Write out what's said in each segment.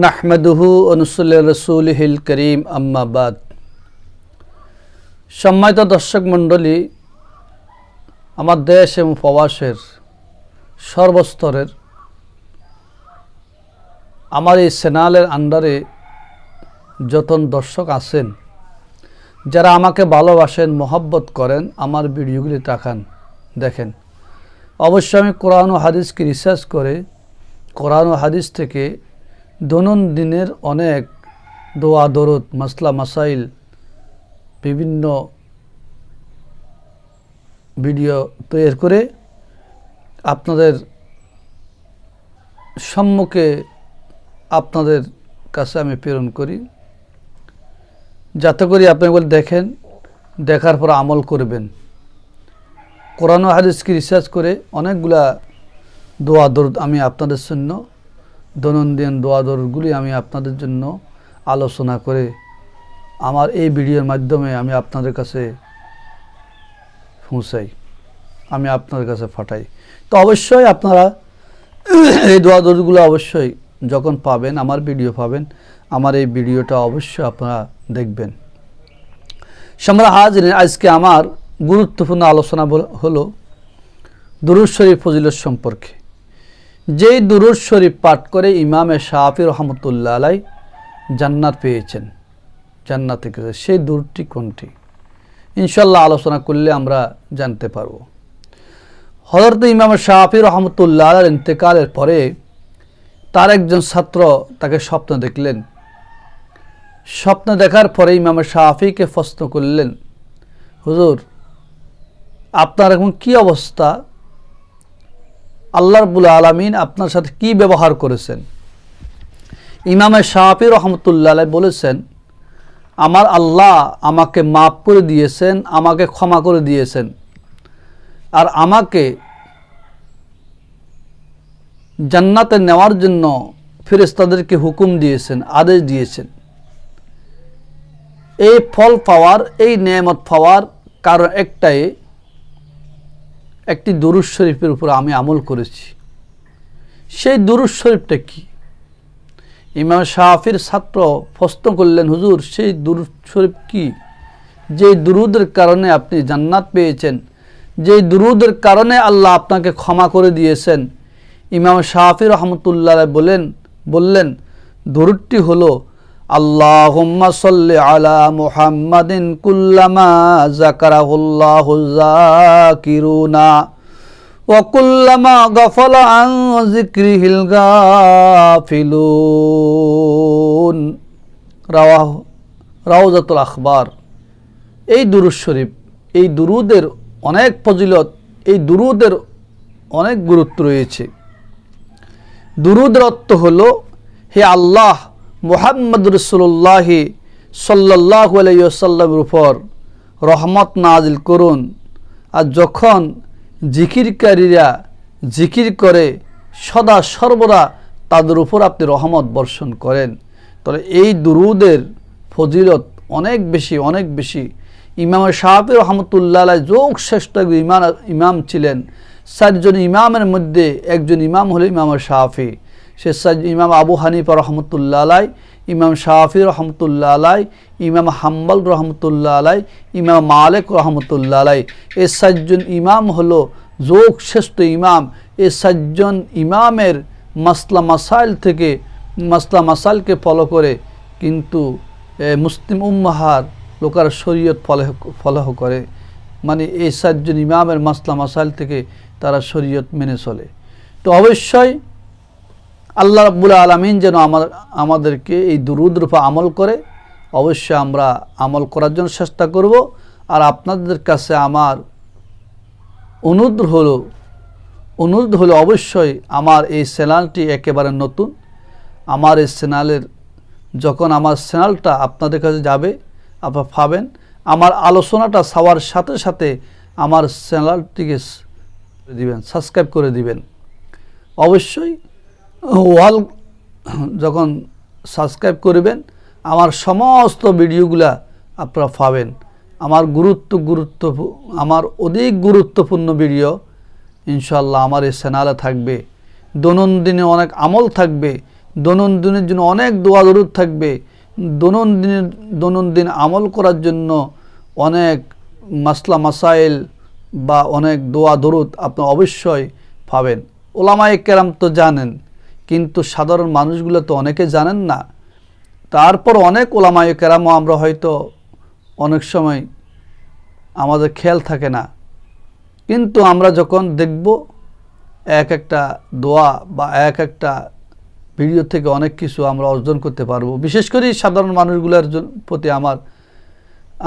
নাহমাদুহু ওয়া নুসাল্লি আলা রাসূলিহিল কারীম আম্মা বাদ। সম্মানিত দর্শক মণ্ডলী, আমার দেশ এবং প্রবাসের সর্বস্তরের আমার এই চ্যানেলের আন্ডারে যত দর্শক আছেন, যারা আমাকে ভালোবাসেন, মহব্বত করেন, আমার ভিডিওগুলি দেখেন, অবশ্যই আমি কোরআন ও হাদিসকে রিসার্চ করে কোরআন ও হাদিস থেকে দৈনন্দিনের অনেক দোয়া দরুদ মাসলা মাসাইল বিভিন্ন ভিডিও তৈরি করে আপনাদের সম্মুখে আপনাদের কাছে আমি প্রেরণ করি, যাতে করে আপনি বলে দেখেন, দেখার পর আমল করবেন। কোরআন ও হাদিসকে রিসার্চ করে অনেকগুলা দোয়া দরুদ আমি আপনাদের জন্য দৈনন্দিন দোয়া দরুদগুলি আমি আপনাদের জন্য আলোচনা করে আমার এই ভিডিওর মাধ্যমে আমি আপনাদের কাছে পৌঁছাই, আমি আপনাদের কাছে পাঠাই। তো অবশ্যই আপনারা এই দোয়া দরুদগুলো অবশ্যই যখন পাবেন, আমার ভিডিও পাবেন, আমার এই ভিডিওটা অবশ্যই আপনারা দেখবেন। আমরা আজকে আমার গুরুত্বপূর্ণ আলোচনা হলো দুরূদ শরীফ ফজিলত সম্পর্কে। যেই দুরূদ শরীফ পাঠ করে ইমামে শাফি রহমতুল্লাহ আলাই জান্নাত পেয়েছেন, জান্নাতে গেছে, সেই দুরূদটি কোনটি ইনশাল্লাহ আলোচনা করলে আমরা জানতে পারব। হযরত ইমাম শাফি রহমতুল্লাহ আলাইহির ইন্তেকালের পরে তার একজন ছাত্র তাকে স্বপ্ন দেখলেন। স্বপ্ন দেখার পরে ইমাম শাফিকে প্রশ্ন করলেন, হুজুর, আপনার এখন কি অবস্থা? আল্লাহ রাব্বুল আলামিন আপনার সাথে কি ব্যবহার করেছেন? ইমাম শাফি রহমতুল্লাহ আলাইহি বলেছেন, আমার আল্লাহ আমাকে মাফ করে দিয়েছেন, আমাকে ক্ষমা করে দিয়েছেন, আর আমাকে জান্নাতে নেওয়ার জন্য ফেরেশতাদেরকে হুকুম দিয়েছেন, আদেশ দিয়েছেন। এই ফল পাওয়ার, এই নেয়ামত পাওয়ার কারণ একটাই, একটি দুরূদ শরীফের উপর আমি আমল করেছি। সেই দুরূদ শরীফটা কি? ইমাম শাফির ছাত্র প্রশ্ন করলেন, হুজুর, সেই দুরূদ শরীফ কি? যে দুরূদের কারণে আপনি জান্নাত পেয়েছেন, যে দুরূদের কারণে আল্লাহ আপনাকে ক্ষমা করে দিয়েছেন। ইমাম শাফি রহমতুল্লাহ বললেন দুরূদটি হলো, আল্লাহুম্মা সাল্লি আলা মুহাম্মাদিন কুল্লামা যাকারাহুল্লাহু যাকিরুনা ওয়া কুল্লামা গাফালা আন যিকরিহিল গাফিলুন। রাওয়াহু রাওজাতুল আখবার। এই দুরূদ শরীফ, এই দুরূদের অনেক ফজিলত, এই দুরূদের অনেক গুরুত্ব রয়েছে। দুরূদের অর্থ হলো, হে আল্লাহ, মুহাম্মদ রাসূলুল্লাহ সাল্লাল্লাহু আলাইহি ওয়াসাল্লামের উপর রহমত নাজিল করুন। আর যখন জিকিরকারীরা জিকির করে সদা সর্বদা তাদের উপর আপনি রহমত বর্ষণ করেন। তাহলে এই দুরূদের ফজিলত অনেক বেশি, অনেক বেশি। ইমাম শাফি রহমতুল্লাহ আলাইহি যোগ শ্রেষ্ঠ ইমাম ছিলেন। চারজন ইমামের মধ্যে একজন ইমাম হলো ইমাম শাফি। সে ইমাম আবু হানিফা রহমতুল্লাহ আলাই, ইমাম শাফি রহমতুল্লাহ আলাই, ইমাম হাম্বল রহমতুল্লাহ আলাই, ইমাম মালিক রহমতুল্লাহ আলাই। এই চারজন ইমাম হলো যোগ শ্রেষ্ঠ ইমাম। এই চারজন ইমামের মাসলা মাসাইলকে ফলো করে কিন্তু মুসলিম উম্মাহার লোকার শরীয়ত ফলো করে, মানে এই চারজন ইমামের মাসলা মাসাইল থেকে তারা শরীয়ত মেনে চলে। তো অবশ্যই আল্লাহ রাব্বুল আলামিন যেন আমাদেরকে এই দুরূদের উপর আমল করে, অবশ্যই আমরা আমল করার জন্য চেষ্টা করব। আর আপনাদের কাছে আমার অনুরোধ হলো অবশ্যই আমার এই চ্যানেলটি একেবারে নতুন। আমার এই চ্যানেলের যখন আমার চ্যানেলটা আপনাদের কাছে যাবে, আপনারা পাবেন, আমার আলোচনাটা সবার সাথে সাথে আমার চ্যানেলটিকে দিবেন, সাবস্ক্রাইব করে দিবেন। অবশ্যই যখন সাবস্ক্রাইব করবেন, আমার সমস্ত ভিডিওগুলা আপনারা পাবেন। আমার অধিক গুরুত্বপূর্ণ ভিডিও ইনশাআল্লাহ আমার এই চ্যানেলে থাকবে। দৈনন্দিনে অনেক আমল থাকবে, দৈনন্দিনের জন্য অনেক দোয়া দরুদ থাকবে, দৈনন্দিন আমল করার জন্য অনেক মাসলা মাসাইল বা অনেক দোয়া দরুদ আপনি অবশ্যই পাবেন। ওলামায়ে কেরাম তো জানেন, কিন্তু সাধারণ মানুষগুলো তো অনেকে জানেন না। তারপর অনেক ওলামায়ে কেরামও আমরা হয়তো অনেক সময় আমাদের খেয়াল থাকে না, কিন্তু আমরা যখন দেখব এক একটা দোয়া বা এক একটা ভিডিও থেকে অনেক কিছু আমরা অর্জন করতে পারবো। বিশেষ করে সাধারণ মানুষগুলোর প্রতি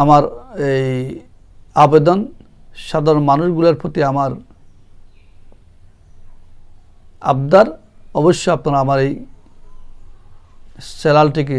আমার এই আবেদন, সাধারণ মানুষগুলোর প্রতি আমার আবদার, অবশ্যই আপনারা আমার এই চ্যানেলটিকে